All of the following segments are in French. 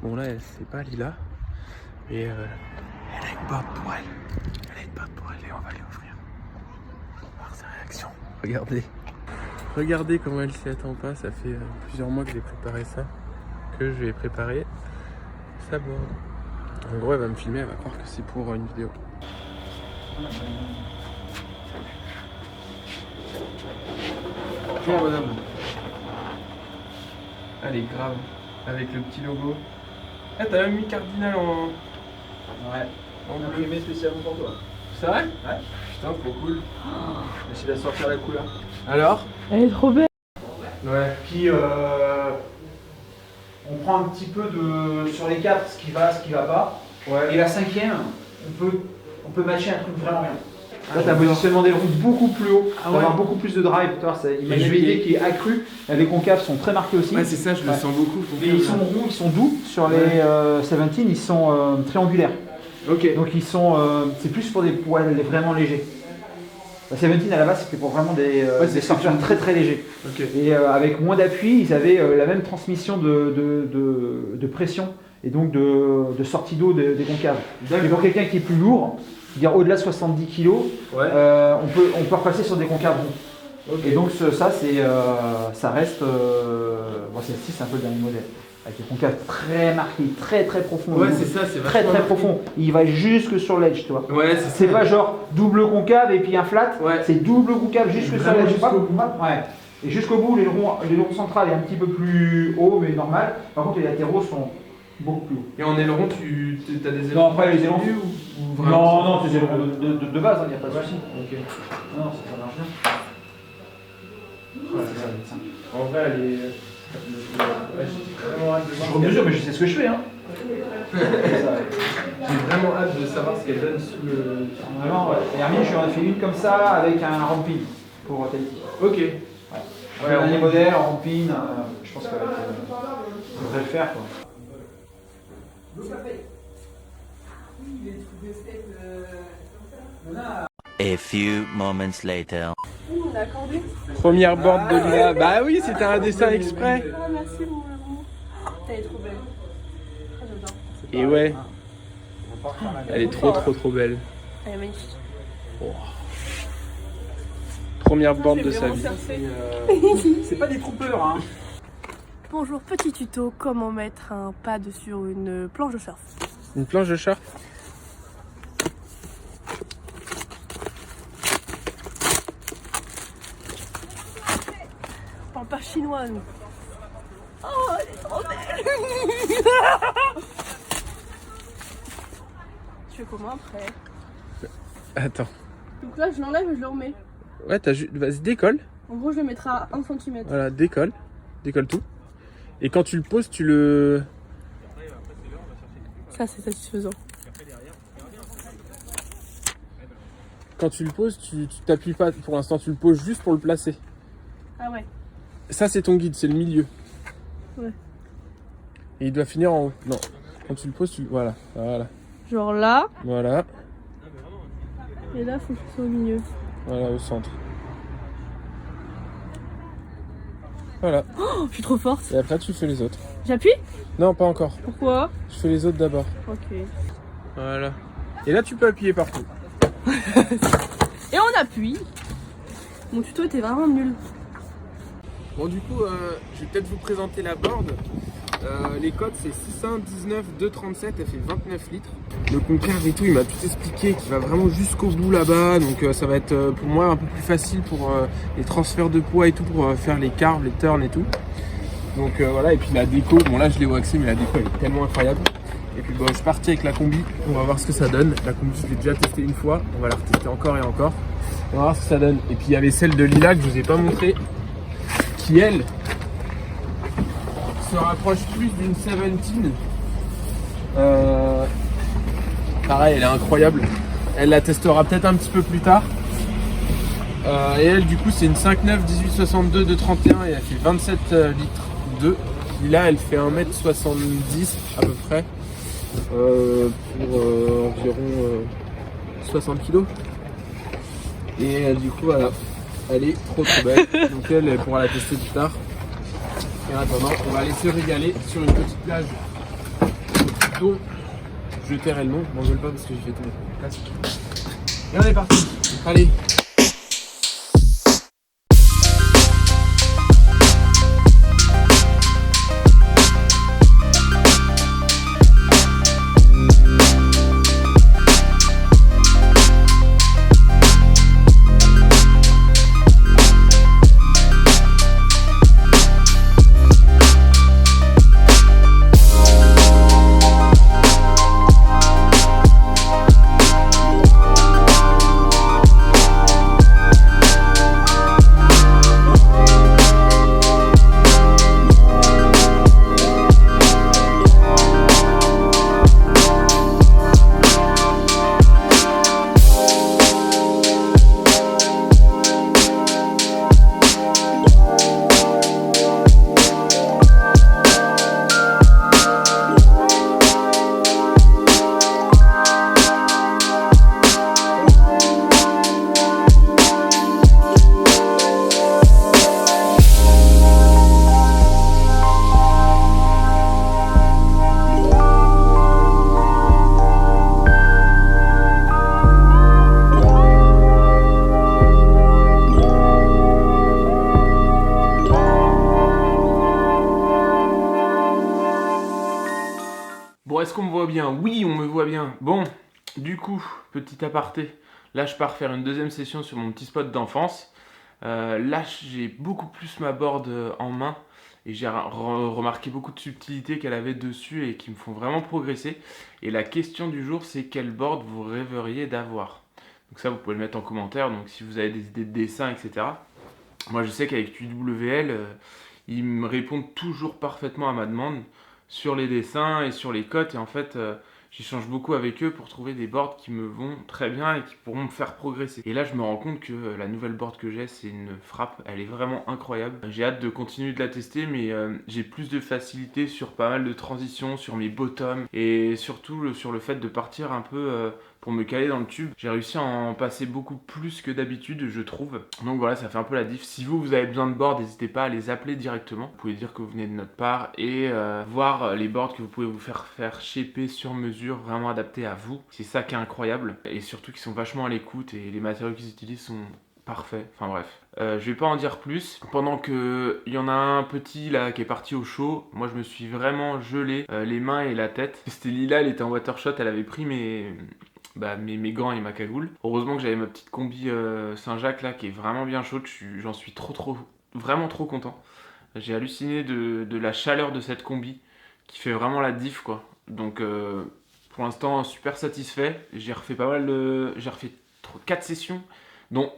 Bon là, c'est pas Lila. Et elle a une porte pour elle. Elle a une porte pour elle et on va lui ouvrir. On va voir sa réaction. Regardez. Regardez comment elle s'y attend pas. Ça fait plusieurs mois que j'ai préparé ça. Que je vais préparer sa board. En gros, elle va me filmer, elle va croire que c'est pour une vidéo. Bonjour madame. Elle est grave, avec le petit logo. Ah, t'as même mis Cardinal en... Ouais, on a imprimé spécialement pour toi. C'est vrai? Ouais. Putain, trop cool. J'essaie de sortir la couleur. Alors? Elle est trop belle. Ouais. Puis on prend un petit peu de sur les cartes ce qui va pas. Ouais. Et la cinquième, on peut matcher un truc vraiment bien. Là, tu as un positionnement des roues beaucoup plus haut, tu vas avoir beaucoup plus de drive. Il y a une maniabilité qui est accrue. Les concaves sont très marqués aussi. Ouais, c'est ça, je le sens beaucoup. Et ils sont ronds, ils sont doux. Sur les 17, ils sont triangulaires. Ok. Donc ils sont, c'est plus pour des poils vraiment légers. La 17 à la base c'était pour vraiment des surfeurs très très légers. Okay. Et avec moins d'appui, ils avaient la même transmission de pression et donc de sortie d'eau des concaves. Mais pour quelqu'un qui est plus lourd, c'est-à-dire au-delà de 70 kg, ouais. on peut repasser sur des concaves ronds. Okay. Et donc ça reste, bon, celle-ci c'est un peu le dernier modèle. Avec des concaves très marqués, très très profonds. Ouais, c'est ça, c'est très très profond. Il va jusque sur l'edge, tu vois. Ouais, c'est pas genre double concave et puis un flat. Ouais. C'est double concave jusque sur l'edge. Ouais. Et jusqu'au bout, les ronds centrales est un petit peu plus haut, mais normal. Par contre, les latéraux sont beaucoup plus hauts. Et en aileron, tu as des ailerons? Non, après les ailerons. Non, c'est des ailerons de base, il n'y a pas de souci. Ok. Non, ça marche bien. Ouais, c'est ça. En vrai, elle est. Je mesure, mais je sais ce que je fais. Hein. J'ai vraiment hâte de savoir ce qu'elle donne sous le. Vraiment, ouais. Et Hermine, je lui en ai fait une comme ça avec un ramping pour Tahiti. Ok. Ouais. Le dernier modèle, en ramping, je pense qu'elle devrait le faire. Quoi. A few moments later. Première board de Lila. Bah oui, c'était un dessin exprès. Oh, merci mon amour. Elle est trop belle. Et ouais. Elle est trop belle. Elle est magnifique. Oh. Première board de sa vie. C'est pas des troopers, hein. Bonjour, petit tuto, comment mettre un pad sur une planche de surf. Une planche de surf? On parle pas chinois, nous. Oh, elle est trop belle. Tu fais comment après? Attends. Donc là, je l'enlève et je le remets. Ouais, vas-y, décolle. En gros, je le mettrai à 1 cm. Voilà, décolle. Décolle tout. Et quand tu le poses, tu le... Ça, c'est satisfaisant. Quand tu le poses, tu t'appuies pas pour l'instant, tu le poses juste pour le placer. Ah ouais. Ça, c'est ton guide, c'est le milieu. Ouais. Et il doit finir en haut. Non. Quand tu le poses, voilà. Genre là. Voilà. Et là, faut que ce soit au milieu. Voilà, au centre. Voilà. Oh, je suis trop forte. Et après, tu fais les autres. J'appuie? Non, pas encore. Pourquoi? Je fais les autres d'abord. Ok. Voilà. Et là, tu peux appuyer partout. Et on appuie. Mon tuto était vraiment nul. Bon, du coup, je vais peut-être vous présenter la board. Les codes, c'est 619 237, elle fait 29 litres. Le concave et tout, il m'a tout expliqué, qu'il va vraiment jusqu'au bout là-bas. Donc ça va être pour moi un peu plus facile pour les transferts de poids et tout, pour faire les carves, les turns et tout. Donc voilà, et puis la déco, bon là je l'ai waxé, mais la déco elle est tellement incroyable. Et puis bon, je suis parti avec la combi, on va voir ce que ça donne. La combi, je l'ai déjà testée une fois, on va la retester encore et encore. On va voir ce que ça donne. Et puis il y avait celle de Lila que je vous ai pas montré, qui elle se rapproche plus d'une 17. Pareil, elle est incroyable. Elle la testera peut-être un petit peu plus tard. Et elle, du coup, c'est une 5.9 1862 231 et elle fait 27 litres 2. Et là, elle fait 1m70 à peu près pour environ 60 kg. Et du coup, voilà, elle est trop belle. Donc elle pourra la tester plus tard. Et en attendant, on va aller se régaler sur une petite plage dont je tairai le nom, m'engueule pas parce que j'ai fait tomber. Classique. Et on est parti. Allez. Bon, est-ce qu'on me voit bien? Oui, on me voit bien. Bon, du coup, petit aparté. Là, je pars faire une deuxième session sur mon petit spot d'enfance. Là, j'ai beaucoup plus ma board en main. Et j'ai remarqué beaucoup de subtilités qu'elle avait dessus et qui me font vraiment progresser. Et la question du jour, c'est quelle board vous rêveriez d'avoir? Donc ça, vous pouvez le mettre en commentaire. Donc si vous avez des idées de dessin, etc. Moi, je sais qu'avec UWL, ils me répondent toujours parfaitement à ma demande sur les dessins et sur les cotes. Et en fait, j'échange beaucoup avec eux pour trouver des boards qui me vont très bien et qui pourront me faire progresser. Et là, je me rends compte que la nouvelle board que j'ai, c'est une frappe. Elle est vraiment incroyable. J'ai hâte de continuer de la tester, mais j'ai plus de facilité sur pas mal de transitions, sur mes bottoms et surtout sur le fait de partir un peu pour me caler dans le tube. J'ai réussi à en passer beaucoup plus que d'habitude, je trouve. Donc voilà, ça fait un peu la diff. Si vous avez besoin de boards, n'hésitez pas à les appeler directement. Vous pouvez dire que vous venez de notre part et voir les boards que vous pouvez vous faire shaper sur mesure, vraiment adaptés à vous. C'est ça qui est incroyable. Et surtout qu'ils sont vachement à l'écoute et les matériaux qu'ils utilisent sont parfaits. Enfin bref. Je vais pas en dire plus. Pendant qu'il y en a un petit là qui est parti au chaud, moi je me suis vraiment gelé les mains et la tête. C'était Lila, elle était en watershot, elle avait pris mes gants et ma cagoule. Heureusement que j'avais ma petite combi Saint-Jacques là qui est vraiment bien chaude. J'en suis vraiment trop content. J'ai halluciné de la chaleur de cette combi qui fait vraiment la diff quoi. Donc pour l'instant super satisfait. J'ai refait 4 sessions dont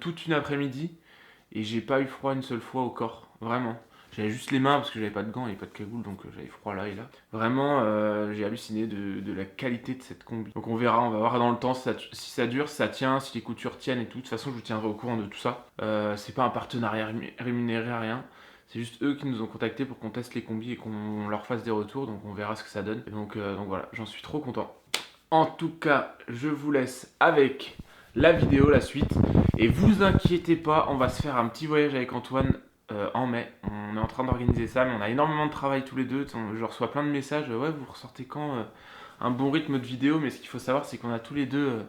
toute une après-midi et j'ai pas eu froid une seule fois au corps, vraiment. J'avais juste les mains parce que j'avais pas de gants et pas de cagoule, donc j'avais froid là et là. Vraiment, j'ai halluciné de la qualité de cette combi. Donc on va voir dans le temps si ça dure, si ça tient, si les coutures tiennent et tout. De toute façon, je vous tiendrai au courant de tout ça. C'est pas un partenariat rémunéré, rien. C'est juste eux qui nous ont contactés pour qu'on teste les combis et qu'on leur fasse des retours, donc on verra ce que ça donne. Et donc voilà, j'en suis trop content. En tout cas, je vous laisse avec la vidéo, la suite. Et vous inquiétez pas, on va se faire un petit voyage avec Antoine en mai. On est en train d'organiser ça, mais on a énormément de travail tous les deux. Je reçois plein de messages, ouais, vous ressortez quand un bon rythme de vidéo, mais ce qu'il faut savoir, c'est qu'on a tous les deux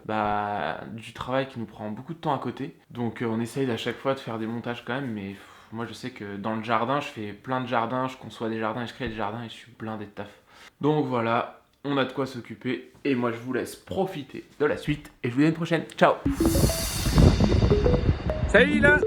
du travail qui nous prend beaucoup de temps à côté. Donc on essaye à chaque fois de faire des montages quand même, mais moi je sais que dans le jardin, je fais plein de jardins, je conçois des jardins et je crée des jardins et je suis blindé de taf. Donc voilà, on a de quoi s'occuper et moi je vous laisse profiter de la suite et je vous dis à une prochaine. Ciao. Salut là.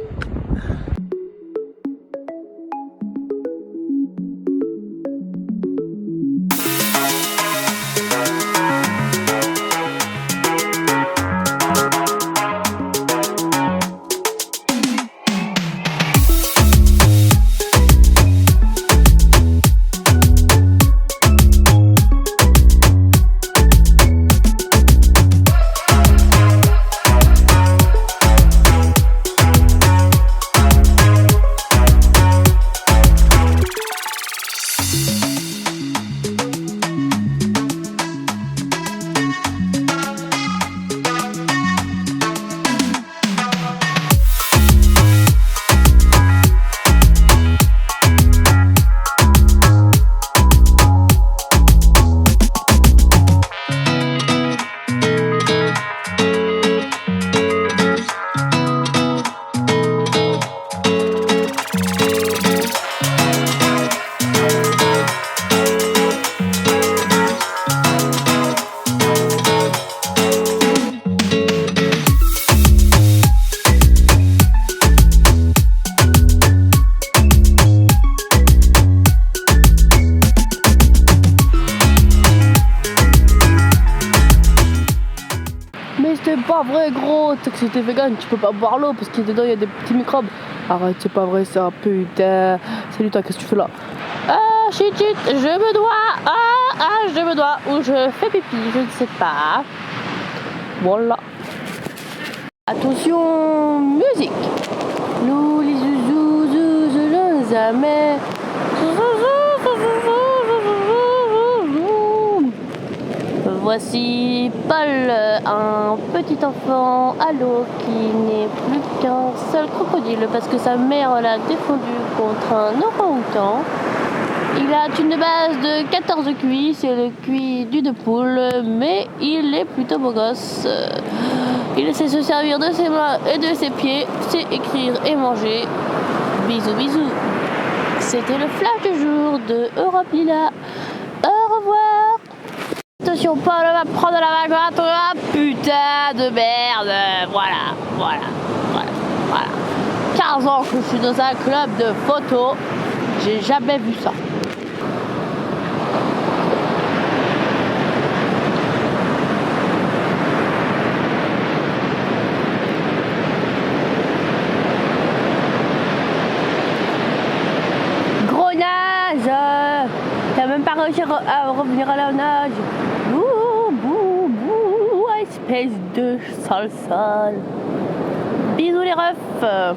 c'est pas vrai gros, tu sais que si t'es vegan, tu peux pas boire l'eau parce que dedans il y a des petits microbes. Arrête, c'est pas vrai ça, putain. Salut toi, qu'est-ce que tu fais là? Ah, shit, je me dois. Je me dois. Ou je fais pipi, je ne sais pas. Voilà. Attention, musique. Nous les zouzous, jamais. Voici Paul, un petit enfant à l'eau qui n'est plus qu'un seul crocodile parce que sa mère l'a défendu contre un orang-outan. Il a une base de 14 QI, c'est le QI d'une poule, mais il est plutôt beau gosse. Il sait se servir de ses mains et de ses pieds, sait écrire et manger. Bisous, bisous. C'était le flash du jour de Europe Lila. Au revoir. Attention, Paul va prendre la vague à toi, putain de merde. Voilà. 15 ans que je suis dans un club de photo, j'ai jamais vu ça. Gros nage, t'as même pas réussi à revenir à la nage. Bouh, espèce de sale. Bisous les refs.